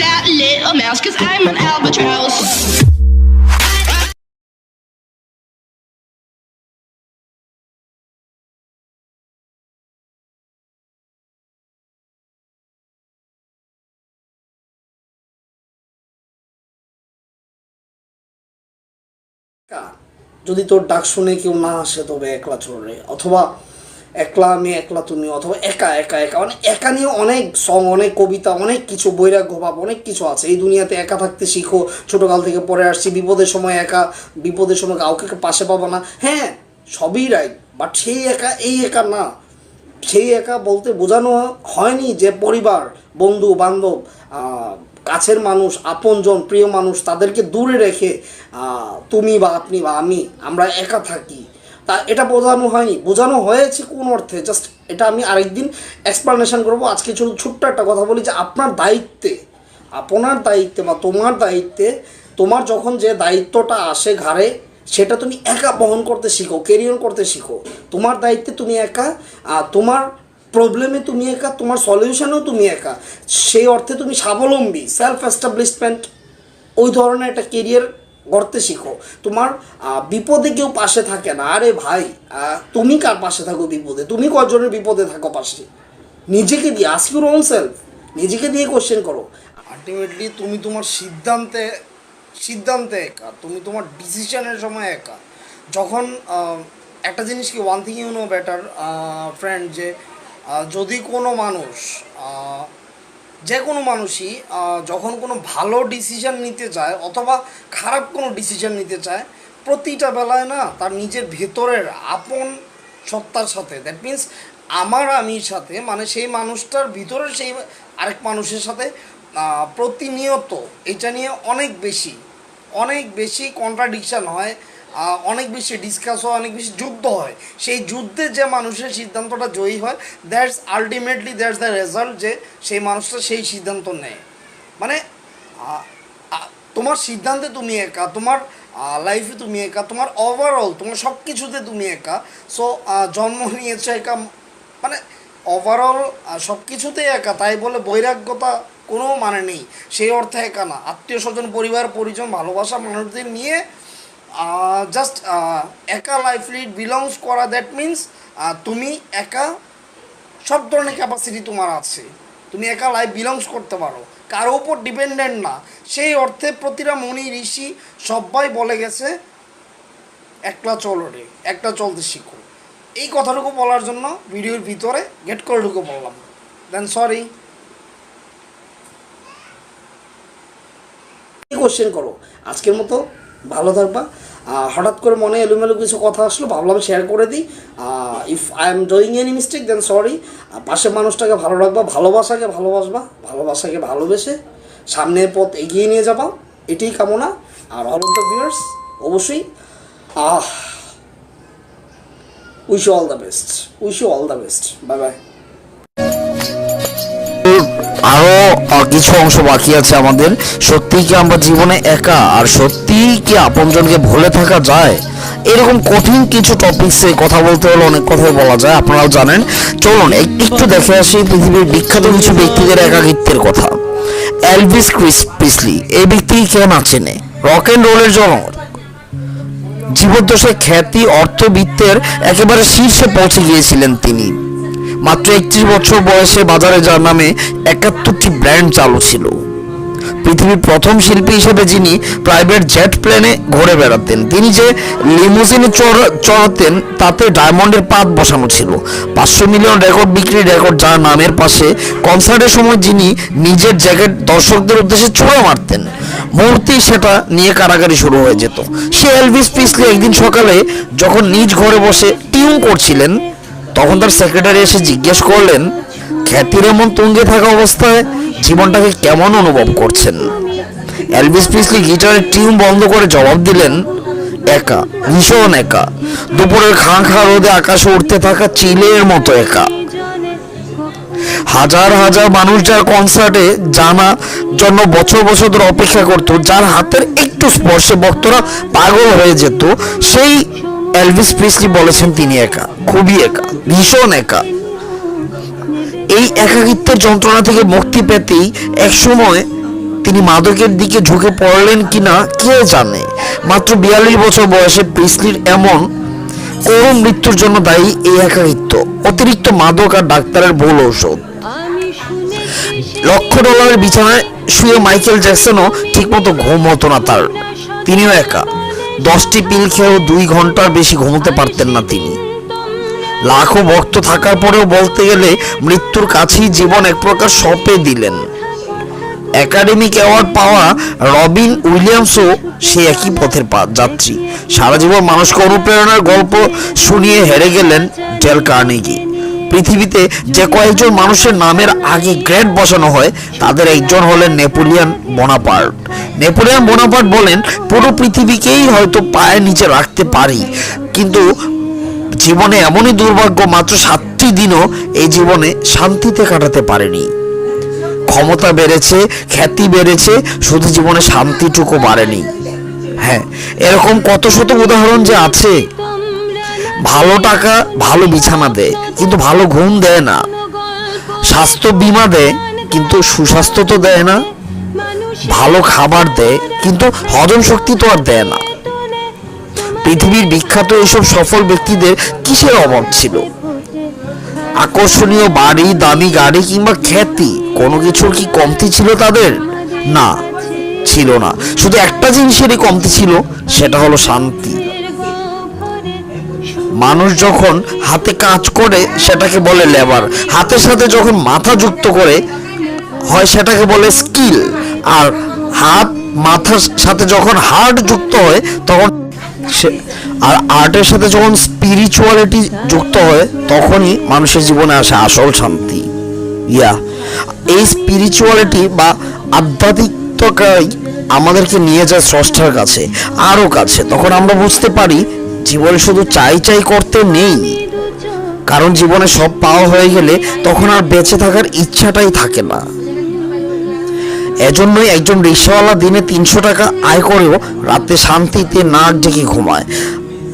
that little mouse, 'cause I'm an albatross. যদি তোর ডাক শুনে কেউ না আসে তবে একলা চলে, অথবা একলা আমি একলা তুমি, অথবা একা একা একা, মানে একা নিয়ে অনেক সং, অনেক কবিতা, অনেক কিছু বৈরাগ্য ভাব, অনেক কিছু আছে। এই দুনিয়াতে একা থাকতে শিখো, ছোটোকাল থেকে পড়ে আসছি, বিপদের সময় একা, বিপদের সময় কাউকে পাশে পাবো না, হ্যাঁ সবই রাইট, বাট সেই একা এই একা না। সেই একা বলতে বোঝানো হয়নি যে পরিবার, বন্ধু বান্ধব, কাছের মানুষ, আপনজন, প্রিয় মানুষ, তাদেরকে দূরে রেখে তুমি বা আপনি বা আমরা একা থাকি, তা এটা বোঝানো হয়নি। বোঝানো হয়েছে কোন অর্থে, জাস্ট এটা আমি আরেকদিন এক্সপ্লানেশন করবো। আজকে শুধু ছোট্ট একটা কথা বলি যে আপনার দায়িত্বে, আপনার দায়িত্বে বা তোমার দায়িত্বে, তোমার যখন যে দায়িত্বটা আসে ঘাড়ে, সেটা তুমি একা বহন করতে শিখো, ক্যারি অন করতে শিখো। তোমার দায়িত্বে তুমি একা, তোমার প্রবলেমে তুমি একা, তোমার সলিউশনেও তুমি একা। সেই অর্থে তুমি স্বাবলম্বী, সেলফ এস্টাবলিশমেন্ট, ওই ধরনের একটা কেরিয়ার গড়তে শিখো। তোমার বিপদে কেউ পাশে থাকে না। আরে ভাই, তুমি কার পাশে থাকো বিপদে? তুমি কজনের বিপদে থাকো পাশে? নিজেকে দিয়ে, আস্ক ইউর ওন সেলফ, নিজেকে দিয়ে কোশ্চেন করো। আলটিমেটলি তুমি তোমার সিদ্ধান্তে একা, তুমি তোমার ডিসিশনের সময় একা। যখন একটা জিনিস কি, one thing you know better friend, যে যদি কোনো মানুষ, যে কোনো মানুষই যখন কোনো ভালো ডিসিশন নিতে চায় অথবা খারাপ কোনো ডিসিশন নিতে চায়, প্রতিটা বেলায় না তার নিজের ভেতরের আপন সত্তার সাথে, দ্যাট মিন্স আমির সাথে, মানে সেই মানুষটার ভিতরের সেই আরেক মানুষের সাথে প্রতিনিয়ত এটা নিয়ে অনেক বেশি কন্ট্রাডিকশান হয়, অনেক বেশি ডিসকাস হয়, অনেক বেশি যুদ্ধ হয়। সেই যুদ্ধে যে মানুষের সিদ্ধান্তটা জয়ী হয়, that's ultimately that's the result, যে সেই মানুষটা সেই সিদ্ধান্ত নেয়। মানে তোমার সিদ্ধান্তে তুমি একা, তোমার লাইফে তুমি একা, তোমার ওভারঅল তোমার সব কিছুতে তুমি একা। সো জন্ম নিয়েছে একা, মানে ওভারঅল সব কিছুতেই একা, তাই বলে বৈরাগ্যতা কোনো মানে নেই, সেই অর্থে একা না। আত্মীয় স্বজন, পরিবার পরিজন, ভালোবাসা মানুষদের নিয়ে জাস্ট একা লাইফ লিড বিলংস করা, দ্যাট মিন্স তুমি একা সব ধরনের ক্যাপাসিটি তোমার আছে, তুমি একা লাইফ বিলংস করতে পারো, কারো উপর ডিপেন্ডেন্ট না। সেই অর্থে প্রতিটা মুনি ঋষি সবাই বলে গেছে একলা চলো রে, একটা চলতে শিখো। এই কথাটুকু বলার জন্য ভিডিওর ভিতরে গেট করে ঢুকে বললাম, দেন সরি। কোশ্চেন করো। আজকের মতো ভালো থাকবা। হঠাৎ করে মনে এলোমেলো কিছু কথা আসলো, ভাবলাম শেয়ার করে দিই। If I am doing any mistake then sorry. পাশের মানুষটাকে ভালো রাখবা, ভালোবাসাকে ভালোবাসবা, ভালোবাসাকে ভালোবেসে সামনের পথ এগিয়ে নিয়ে যাবা, এটাই কামনা। আর অল অফ দ্য ভিউয়ার্স অবশ্যই wish you all the best, bye bye. আরো কিছু অংশ বাকি আছে আমাদের। সত্যিই কি আমরা জীবনে একা, আর সত্যিই কি আপনজনকে ভুলে থাকা যায়? এরকম কঠিন কিছু টপিকসে কথা বলতে হলে অনেক কথাই বলা যায়, আপনারাও জানেন। চলুন একটু দেখে আসি পৃথিবীর বিখ্যাত কিছু ব্যক্তিদের একাকিত্বের কথা। এলভিস প্রিসলি, এই ব্যক্তিকে কে না চেনে? রক অ্যান্ড রোলের জনক, জীবদ্দশায় খ্যাতি, অর্থবিত্তের একেবারে শীর্ষে পৌঁছে গিয়েছিলেন তিনি। মাত্র 31 বছর বয়সে বাজারে যার নামে 71টি ব্র্যান্ড চালু ছিল। পৃথিবীর প্রথম শিল্পী হিসেবে যিনি প্রাইভেট জেট প্লেনে ঘুরে বেড়াতেন, তিনি যে লিমুজিনে চড়াতেন তাতে ডায়মন্ডের পাত বসানো ছিল। 500 মিলিয়ন রেকর্ড বিক্রির রেকর্ড যার নামের পাশে, কনসার্টের সময় যিনি নিজের জ্যাকেট দর্শকদের উদ্দেশ্যে ছুঁড়ে মারতেন, মুহূর্তেই সেটা নিয়ে কারাকারি শুরু হয়ে যেত। সে এলভিস প্রিসলি একদিন সকালে যখন নিজ ঘরে বসে টিউন করছিলেন, তখন তার সেক্রেটারি এসে জিজ্ঞেস করলেন, খ্যাতির এমন তুঙ্গে থাকা অবস্থায় জীবনটাকে কেমন অনুভব করছেন? এলভিস প্রিসলি গিটারের টিউন বন্ধ করে জবাব দিলেন, একা, ভীষণ একা, দুপুরের খাঁ খাঁ রোদে আকাশে উঠতে থাকা চিলের মতো একা। হাজার হাজার মানুষ যার কনসার্টে জানা জন্য বছর বছর ধরে অপেক্ষা করত, যার হাতের একটু স্পর্শে ভক্তরা পাগল হয়ে যেত, সেই এলভিস প্রিসলি বলেছেন তিনি একা, খুবই একা, ভীষণ একা। এই একাকিত্বের যন্ত্রণা থেকে মুক্তি পেতেই একসময় তিনি মাদকের দিকে ঝুঁকে পড়লেন কিনা কে জানে। মাত্র 42 বছর বয়সে প্রিসলির এমন করুণ মৃত্যুর জন্য দায়ী এই একাকিত্ব, অতিরিক্ত মাদক আর ডাক্তারের ভুল ঔষধ। $1,00,000 বিছানায় শুয়ে মাইকেল জ্যাকসনও ঠিকমতো ঘুম হতো না তার। তিনিও একা। 10টি পিল খেয়েও 2 ঘন্টার বেশি ঘুমোতে পারতেন না তিনি। লাখো ভক্ত থাকার পরেও বলতে গেলে মৃত্যুর কাছেই জীবন এক প্রকার সঁপে দিলেন। একাডেমিক অ্যাওয়ার্ড পাওয়া রবিন উইলিয়ামসও সে একই পথের যাত্রী। সারা জীবন মানুষকে অনুপ্রেরণার গল্প শুনিয়ে হেরে গেলেন ডেল কার্নেগি। পৃথিবীতে যে কয়েকজন মানুষের নামের আগে গ্রেড বসানো হয় তাদের একজন হলেন নেপোলিয়ন বোনাপার্ট। নেপোলিয়ন বোনাপার্ট বলেন, পুরো পৃথিবীকেই হয়তো পায়ের নিচে রাখতে পারি, কিন্তু জীবনে এমনই দুর্ভাগ্য মাত্র 7টি দিনও এই জীবনে শান্তিতে কাটাতে পারেনি। ক্ষমতা বেড়েছে, খ্যাতি বেড়েছে, শুধু জীবনে শান্তিটুকু বাড়েনি। হ্যাঁ, এরকম কত শত উদাহরণ যে আছে। ভালো টাকা ভালো বিছানা দেয় কিন্তু ভালো ঘুম দেয় না। স্বাস্থ্য বীমা দেয় কিন্তু সুস্বাস্থ্য তো দেয় না। ভালো খাবার দেয় কিন্তু হজম শক্তি তো আর দেয় না। পৃথিবীর বিখ্যাত এইসব সফল ব্যক্তিদের কিসের অভাব ছিল? আকর্ষণীয় বাড়ি, দামি গাড়ি কিংবা খ্যাতি, কোনো কিছুর কি কমতি ছিল তাদের? না, ছিল না। শুধু একটা জিনিসেরই কমতি ছিল, সেটা হলো শান্তি। মানুষ যখন হাতে কাজ করে সেটাকে বলে লেবার, হাতের সাথে যখন মাথা যুক্ত করে হয় সেটাকে বলে স্কিল, আর হাত মাথার সাথে যখন হার্ট যুক্ত হয় তখন আর আর্টের সাথে যখন স্পিরিচুয়ালিটি যুক্ত হয় তখনই মানুষের জীবনে আসে আসল শান্তি। এই স্পিরিচুয়ালিটি বা আধ্যাত্মিকতাই আমাদেরকে নিয়ে যায় স্রষ্টার কাছে, আরো কাছে। তখন আমরা বুঝতে পারি জীবনে শুধু চাই চাই করতে নেই, কারণ জীবনে সব পাওয়া হয়ে গেলে তখন আর বেঁচে থাকার ইচ্ছাটাই থাকে না। এজন্যই একজন রিক্সাওয়ালা দিনে 300 টাকা আয় করেও রাতে শান্তিতে নাক ডেকে ঘুমায়,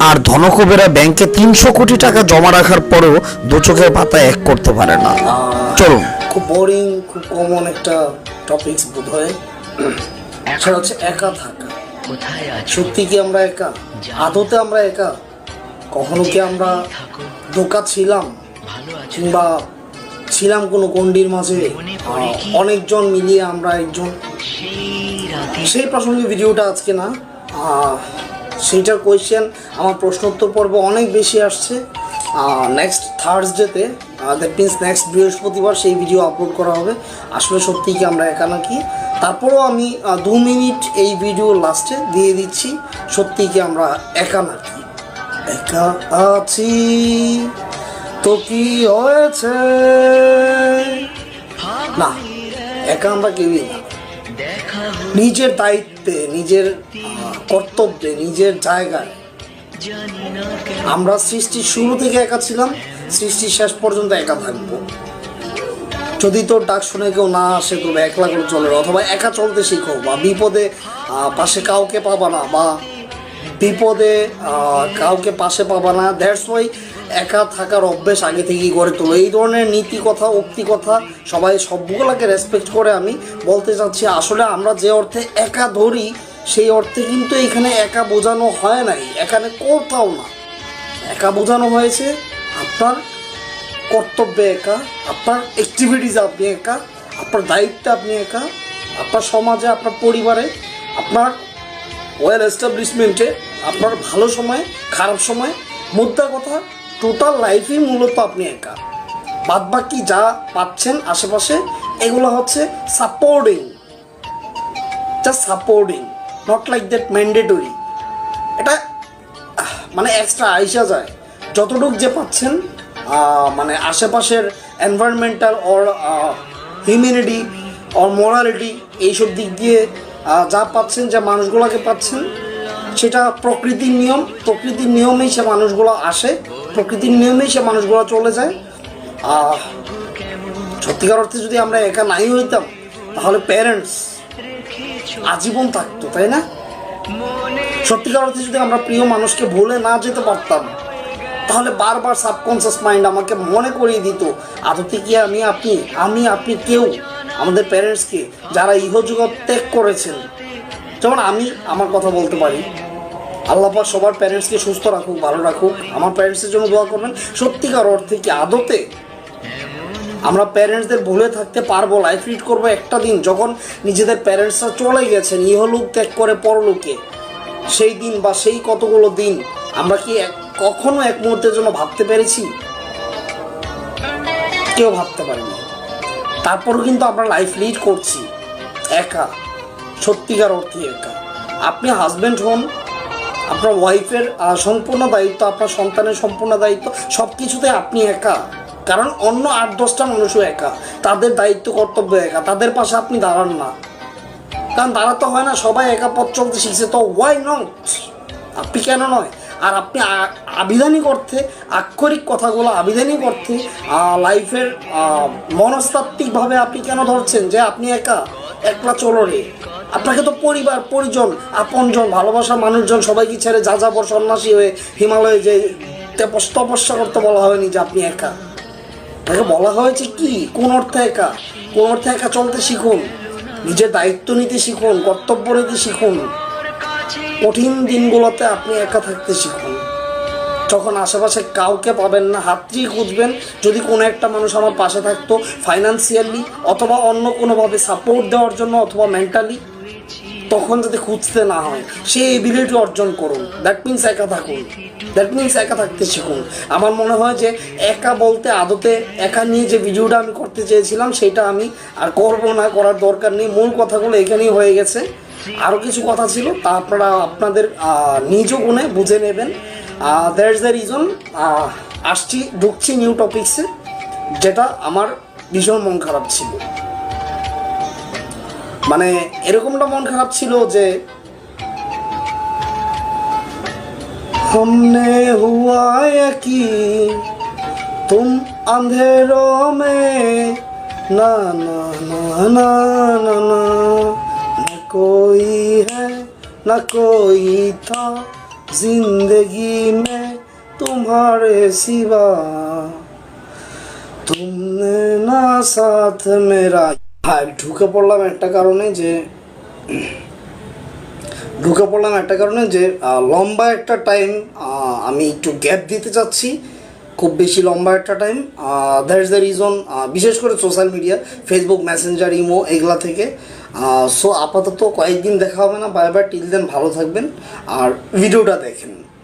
আর ধনকুবেরা ব্যাংকে 300 কোটি টাকা জমা রাখার পরেও দু চোখের পাতা এক করতে পারে না। চলুন, খুব বোরিং, খুব কমন একটা টপিকস বোধ হয়, সেটা হচ্ছে একা থাকা। সত্যি কি আমরা একা? আদতে আমরা একা? কখনো কি আমরা ধোঁকা ছিলাম, কিংবা ছিলাম কোনো গণ্ডির মাঝে অনেকজন মিলিয়ে আমরা একজন? সেই প্রসঙ্গে ভিডিওটা আজকে না, সেইটার কোয়েশ্চেন আমার প্রশ্নোত্তর পর্ব অনেক বেশি আসছে। নেক্সট থার্সডেতে, দ্যাট মিনস নেক্সট বৃহস্পতিবার সেই ভিডিও আপলোড করা হবে। আসলে সত্যি কি আমরা একা নাকি? তারপরেও আমি 2 মিনিট এই ভিডিও লাস্টে দিয়ে দিচ্ছি, সত্যি কি আমরা একা নাকি? একা আছি তো কি হয়েছে? না, একা আমরা কেউই না। নিজের দায়িত্বে, নিজের কর্তব্যে, নিজের জায়গায় আমরা সৃষ্টির শুরু থেকে একা ছিলাম, সৃষ্টির শেষ পর্যন্ত একা থাকবো। যদি তোর ডাক শুনে কেউ না আসে তবে একলা করে চলে, অথবা একা চলতে শিখো, বা বিপদে পাশে কাউকে পাবা না, বা বিপদে কাউকে পাশে পাবা না। দ্যাটস ওয়াই একা থাকার অভ্যেস আগে থেকেই গড়ে তোলো। এই ধরনের নীতি কথা, উক্তি কথা সবাই সবগুলোকে রেসপেক্ট করে আমি বলতে চাচ্ছি, আসলে আমরা যে অর্থে একা ধরি সেই অর্থে কিন্তু এখানে একা বোঝানো হয় নাই, এখানে কোথাও না। একা বোঝানো হয়েছে আপনার কর্তব্যে একা, আপনার অ্যাক্টিভিটিসে আপনি একা, আপনার দায়িত্বে আপনি একা, আপনার সমাজে, আপনার পরিবারে, আপনার ওয়েল এস্টাবলিশমেন্টে, আপনার ভালো সময়, খারাপ সময়, মুদ্রা কথা টোটাল লাইফেই মূলত আপনি একা। বাদ বাকি যা পাচ্ছেন আশেপাশে এগুলো হচ্ছে supporting, just supporting, not like that mandatory. এটা মানে এক্সট্রা আইসা যায়। যতটুকু যে পাচ্ছেন মানে আশেপাশের environmental or humanity or morality এইসব দিক দিয়ে যা পাচ্ছেন, যা মানুষগুলোকে পাচ্ছেন, সেটা প্রকৃতির নিয়ম। প্রকৃতির নিয়মেই সে মানুষগুলো আসে, প্রকৃতির নিয়মেই সে মানুষগুলো চলে যায়। সত্যিকার অর্থে যদি আমরা একা নাই হইতাম তাহলে প্যারেন্টস আজীবন থাকতো, তাই না? সত্যিকার অর্থে যদি আমরা প্রিয় মানুষকে ভুলে না যেতে পারতাম তাহলে বারবার সাবকনসিয়াস মাইন্ড আমাকে মনে করিয়ে দিত, আদতে কি আমি আপনি কেউ, আমাদের প্যারেন্টসকে যারা ইহজগৎ ত্যাগ করেছেন। যেমন আমি আমার কথা বলতে পারি, আল্লাহ পাক সবার প্যারেন্টসকে সুস্থ রাখুক, ভালো রাখুক। আমার প্যারেন্টসের জন্য দোয়া করবেন। সত্যিকার অর্থে কি আদতে আমরা প্যারেন্টসদের ভুলে থাকতে পারবো? লাইফ লিড করবো একটা দিন যখন নিজেদের প্যারেন্টসরা চলে গেছেন ইহলোক ত্যাগ করে পরলোকে, সেই দিন বা সেই কতগুলো দিন আমরা কি কখনো এক মুহূর্তের জন্য ভাবতে পেরেছি? কেউ ভাবতে পারিনি। তারপরও কিন্তু আমরা লাইফ লিড করছি একা, সত্যিকার অর্থে একা। আপনি হাজব্যান্ড হন, আপনার ওয়াইফের সম্পূর্ণ দায়িত্ব, আপনার সন্তানের সম্পূর্ণ দায়িত্ব, সব কিছুতে আপনি একা। কারণ অন্য 8-10টা মানুষও একা, তাদের দায়িত্ব কর্তব্য একা, তাদের পাশে আপনি দাঁড়ান না। কারণ দাঁড়াতে হয় না, সবাই একা পথ চলতে শিখছে, তো ওয়াই নট? আপনি কেন নয়? আর আপনি আবিধানিক অর্থে, আক্ষরিক কথাগুলো আবিধানিক অর্থে লাইফের মনস্তাত্ত্বিকভাবে আপনি কেন ধরছেন যে আপনি একা? একলা চলো রে। আপনাকে তো পরিবার, পরিজন, আপনজন, ভালোবাসার মানুষজন সবাইকে ছেড়ে যাযাবর সন্ন্যাসী হয়ে হিমালয়ে যে তপস্যা করতে বলা হয়নি যে আপনি একা। তাকে বলা হয়েছে কি, কোন অর্থে একা? কোন অর্থে একা চলতে শিখুন, নিজের দায়িত্ব নিতে শিখুন, কর্তব্য নিতে শিখুন। কঠিন দিনগুলোতে আপনি একা থাকতে শিখুন। যখন আশেপাশে কাউকে পাবেন না, হাতড়ি খুঁজবেন, যদি কোনো একটা মানুষ আমার পাশে থাকতো ফাইন্যান্সিয়ালি অথবা অন্য কোনোভাবে সাপোর্ট দেওয়ার জন্য অথবা মেন্টালি, তখন যদি খুঁজতে না হয়, সেই এবিলিটি অর্জন করুন। দ্যাট মিনস একা থাকুন, দ্যাট মিনস একা থাকতে শিখুন। আমার মনে হয় যে একা বলতে আদতে একা নিয়ে যে ভিডিওটা আমি করতে চেয়েছিলাম সেটা আমি আর করবো না, করার দরকার নেই। মূল কথাগুলো এখানেই হয়ে গেছে। আরও কিছু কথা ছিল, তা আপনারা আপনাদের নিজ গুণে বুঝে নেবেন। দ্যাটস দ্য রিজন ঢুকছি নিউ টপিক্সে, যেটা আমার ভীষণ মন খারাপ ছিল। মানে এরকমটা মন খারাপ ছিল যে हमने हुआ यकीन तुम अंधेरों में ना ना ना ना ना ना न कोई है न कोई था जिंदगी में तुम्हारे सिवा तुमने ना साथ मेरा। ঢুকে পড়লাম একটা কারণে যে লম্বা একটা টাইম আমি একটু গ্যাপ দিতে চাচ্ছি, খুব বেশি লম্বা একটা টাইম। দ্যাটস দ্য রিজন, বিশেষ করে social media, Facebook, Messenger, imo, এগুলা থেকে। সো আপাতত কয়েকদিন দেখা হবে না। বাই বাই, টিল দেন ভালো থাকবেন। আর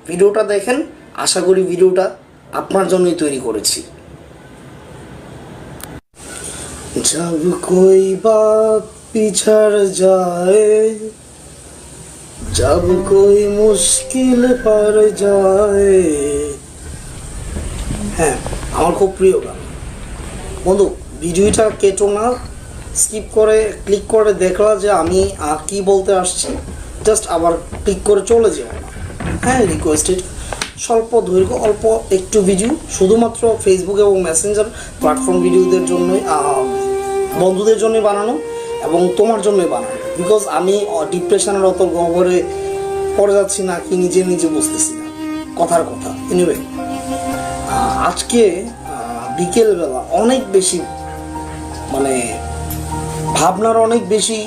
ভিডিওটা দেখেন, আশা করি ভিডিওটা আপনার জন্যই তৈরি করেছি। जब कोई बात पिछड़ जाए, जब कोई मुश्किल पड़ जाए। হ্যাঁ, আমার খুব প্রিয় গান। বন্ধু, ভিডিওটা কেটো না, স্কিপ করে ক্লিক করে দেখলা যে আমি কি বলতে আসছি, জাস্ট আবার ক্লিক করে চলে যাও না। হ্যাঁ, রিকোয়েস্টেড। স্বল্প দৈর্ঘ্য, অল্প একটু ভিডিও, শুধুমাত্র ফেসবুক এবং মেসেঞ্জার প্ল্যাটফর্ম ভিডিওদের জন্যই, বন্ধুদের জন্যই বানানো এবং তোমার জন্যই বানানো। বিকজ আমি ডিপ্রেশনের অত গহ্বরে পড়ে যাচ্ছি না কি নিজে বুঝতেছি না, কথার কথা। এনিওয়ে, আজকে বিকেলবেলা অনেক বেশি মানে ভাবনার অনেক বেশি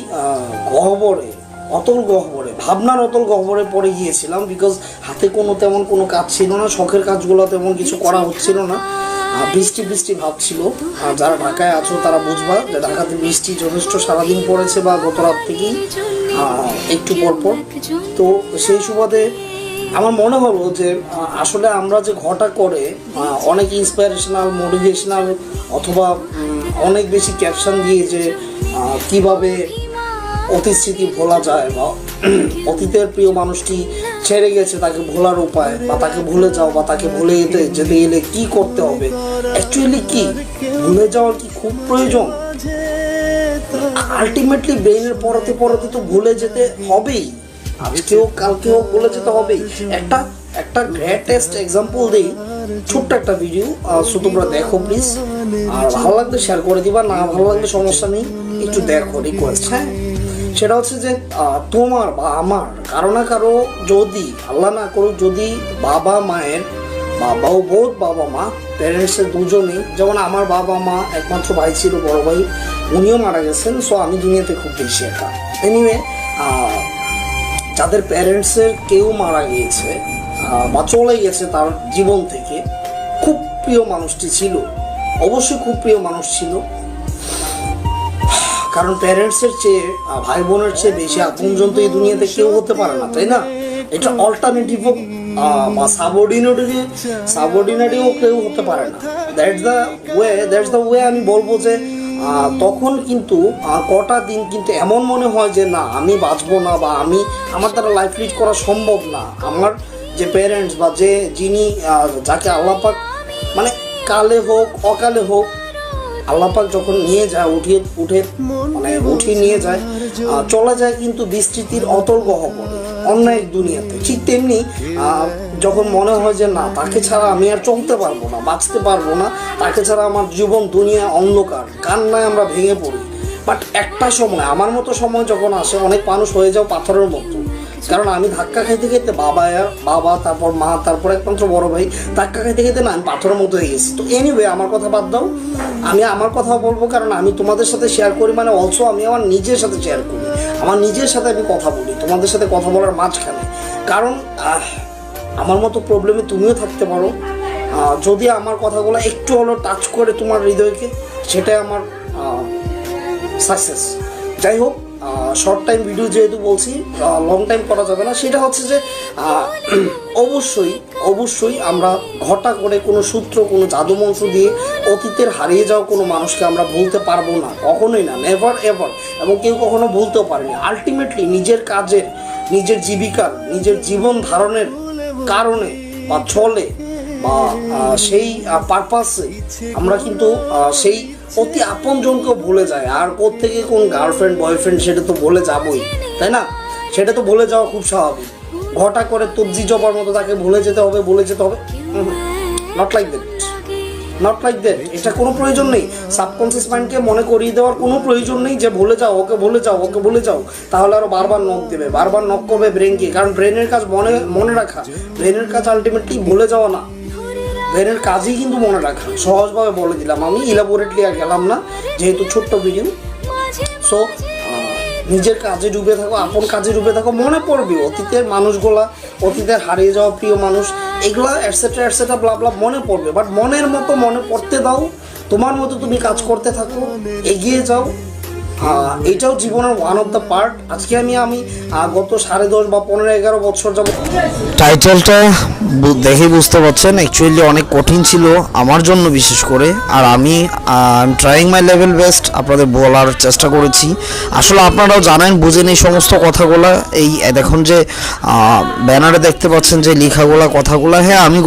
ভাবনার অতল গহ্বরে পড়ে গিয়েছিলাম। বিকজ হাতে তেমন কোনো কাজ ছিল না, শখের কাজগুলো তেমন কিছু করা হচ্ছিল না। বৃষ্টি ভাব ছিল। যারা ঢাকায় আছো তারা বুঝবা যে ঢাকাতে বৃষ্টি যথেষ্ট সারাদিন পড়েছে, বা গত রাত থেকেই একটু পরপর। তো সেই সুবাদে আমার মনে হলো যে আসলে আমরা যে ঘটা করে অনেক ইন্সপিরেশনাল, মোটিভেশনাল অথবা অনেক বেশি ক্যাপশন দিয়ে যে কিভাবে অতীত স্মৃতি ভোলা যায়, বা অতীতের প্রিয় মানুষটি ছেড়ে গেছে তাকে ভোলার উপায়, বা তাকে ভুলে যাও, বা তাকে ভুলে যেতে গেলে কি করতে হবে, অ্যাকচুয়ালি কি ভুলে যাওয়ার কি খুব প্রয়োজন? আলটিমেটলি ব্রেইনের পড়াতে তো ভুলে যেতে হবেই, আজকেও কালকেও ভুলে যেতে হবেই। একটা গ্রেটেস্ট এক্সাম্পল দিই, ছোট্ট একটা ভিডিও, সো তোমরা দেখো প্লিজ। আর ভালো লাগলে শেয়ার করে দিবা, না ভালো লাগলে সমস্যা নেই, একটু দেখো, রিকোয়েস্ট। হ্যাঁ, সেটা হচ্ছে যে তোমার বা আমার কারো না কারো, যদি আল্লাহ না করুক, যদি বাবা মায়ের বাবা ও বোধ বাবা মা প্যারেন্টসের দুজনেই, যেমন আমার বাবা মা একমাত্র ভাই ছিল বড় ভাই, উনিও মারা গেছেন। সো আমি দুনিয়াতে খুব বেশি একা। এনিওয়ে, যাদের প্যারেন্টসের কেউ মারা গিয়েছে বা চলে গেছে তার জীবন থেকে, খুব প্রিয় মানুষটি ছিল, অবশ্যই খুব প্রিয় মানুষ ছিল। কারণ প্যারেন্টসের চেয়ে ভাই বোনের চেয়ে বেশি আপনজন তো এই দুনিয়াতে কেউ হতে পারে না, তাই না? এটা অল্টারনেটিভও বা সাবঅর্ডিনেটও কেউ হতে পারে না। দ্যাটস দ্য ওয়ে আমি বলবো যে তখন কিন্তু কটা দিন কিন্তু এমন মনে হয় যে না, আমি বাঁচবো না বা আমার দ্বারা লাইফ লিড করা সম্ভব না। আমার যে প্যারেন্টস বা যিনি যাকে আল্লাপাক মানে কালে হোক অকালে হোক আল্লাপাক যখন নিয়ে যায় উঠিয়ে নিয়ে যায়, চলে যায় কিন্তু বিস্তৃতির অতল গহ্বরে অন্য এক দুনিয়াতে। ঠিক তেমনি যখন মনে হয় যে না, তাকে ছাড়া আমি আর চলতে পারবো না, বাঁচতে পারবো না, তাকে ছাড়া আমার জীবন দুনিয়া অন্ধকার, কান্নায় আমরা ভেঙে পড়ি। বাট একটা সময়, আমার মতো সময় যখন আসে, অনেক মানুষ হয়ে যাও পাথরের মতো। কারণ আমি ধাক্কা খাইতে খাইতে বাবা তারপর মা তারপর একমাত্র বড় ভাই, ধাক্কা খাইতে খাইতে না আমি পাথরের মতো হয়ে গেছি। তো এনিওয়ে, আমার কথা বাদ দাও, আমি আমার কথা বলবো, কারণ আমি তোমাদের সাথে শেয়ার করি, মানে অলসো আমি আমার নিজের সাথে শেয়ার করি, আমার নিজের সাথে আমি কথা বলি তোমাদের সাথে কথা বলার মাঝখানে। কারণ আমার মতো প্রবলেমে তুমিও থাকতে পারো। যদি আমার কথাগুলো একটু হলেও টাচ করে তোমার হৃদয়কে, সেটাই আমার সাকসেস। যাই হোক, শর্ট টাইম ভিডিও যেহেতু বলছি, লং টাইম করা যাবে না। সেটা হচ্ছে যে অবশ্যই আমরা ঘটা করে কোনো সূত্র, কোনো জাদুমন্ত্র দিয়ে অতীতের হারিয়ে যাওয়া কোনো মানুষকে আমরা ভুলতে পারবো না, কখনোই না, নেভার এভার। এবং কেউ কখনো ভুলতেও পারেনি। আলটিমেটলি নিজের কাজের, নিজের জীবিকার, নিজের জীবন ধারণের কারণে বা চলে বা সেই পারপাসে আমরা কিন্তু সেই অতি আপনজনকেও ভুলে যায়। আর কোত্থেকে কোন গার্লফ্রেন্ড বয়ফ্রেন্ড সেটা তো ভুলে যাবোই, তাই না? সেটা তো ভুলে যাওয়া খুব স্বাভাবিক। ঘটা করে তবজি জবার মতো তাকে ভুলে যেতে হবে। Not like that. এটা কোনো প্রয়োজন নেই। সাবকনসিয়াস মাইন্ডকে মনে করিয়ে দেওয়ার কোনো প্রয়োজন নেই যে ভুলে যাও। তাহলে আরো বারবার নক করবে ব্রেনকে। কারণ ব্রেনের কাজ মনে রাখা, ব্রেনের কাজ আলটিমেটলি ভুলে যাওয়া না, ব্রেনের কাজই কিন্তু মনে রাখা। সহজভাবে বলে দিলাম, আমি ইলাবোরেটলি আর গেলাম না, যেহেতু ছোট্ট ভিডিও। সো নিজের কাজে ডুবে থাকো, আপন কাজে ডুবে থাকো, মনে পড়বে অতীতের মানুষগুলা, অতীতের হারিয়ে যাওয়া প্রিয় মানুষ, এগুলা এটসেট্রা ব্লা ব্লা মনে পড়বে। বাট মনের মতো মনে পড়তে দাও, তোমার মতো তুমি কাজ করতে থাকো, এগিয়ে যাও। এটাও জীবনের ওয়ান অফ দ্য পার্ট। আজকে আমি গত 10.5 বা 15-11 বছর যাব। টাইটেলটা দেখে বুঝতে পারছেন অ্যাকচুয়ালি অনেক কঠিন ছিল আমার জন্য বিশেষ করে। আর আমি ট্রাইং মাই লেভেল বেস্ট আপনাদের বলার চেষ্টা করেছি। আসলে আপনারাও জানেন, বুঝেন এই সমস্ত কথাগুলো। এই দেখুন যে ব্যানারে দেখতে পাচ্ছেন যে লেখাগুলা কথাগুলো, হ্যাঁ আমি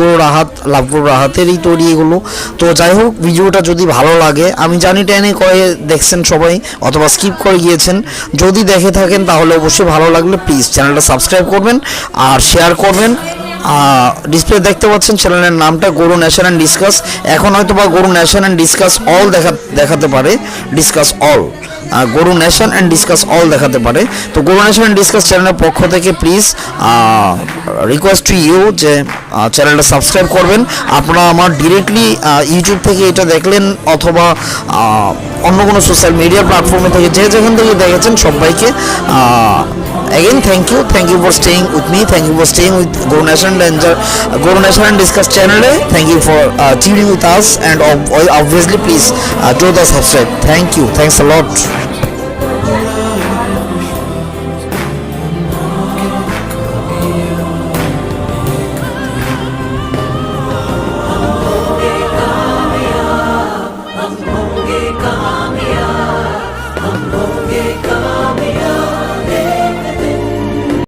লাভপুর রাহাতেরই তৈরি এগুলো। তো যাই হোক, ভিডিওটা যদি ভালো লাগে, আমি জানি টেনে করে দেখছেন সবাই অথবা স্কিপ করে গিয়েছেন, যদি দেখে থাকেন তাহলে অবশ্যই ভালো লাগলে প্লিজ চ্যানেলটা সাবস্ক্রাইব করবেন আর শেয়ার করবেন। ডিসপ্লে দেখতে পাচ্ছেন চ্যানেলের নামটা গরু নেশন অ্যান্ড ডিসকাস। এখন হয়তো বা গরু নেশন অ্যান্ড ডিসকাস অল দেখাতে পারে, ডিসকাস অল, গরু নেশন অ্যান্ড ডিসকাস অল দেখাতে পারে। তো গরু নেশন অ্যান্ড ডিসকাস চ্যানেলের পক্ষ থেকে প্লিজ রিকোয়েস্ট টু ইউ যে চ্যানেলটা সাবস্ক্রাইব করবেন। আপনারা আমার ডিরেক্টলি ইউটিউব থেকে এটা দেখলেন অথবা অন্য কোনো সোশ্যাল মিডিয়া প্ল্যাটফর্মে থেকে যেখান থেকে দেখেছেন, সবাইকে again thank you for staying with me, thank you for staying with Guru Nation and Discuss channel. Thank you for tuning with us, and obviously please do the subscribe. Thanks a lot.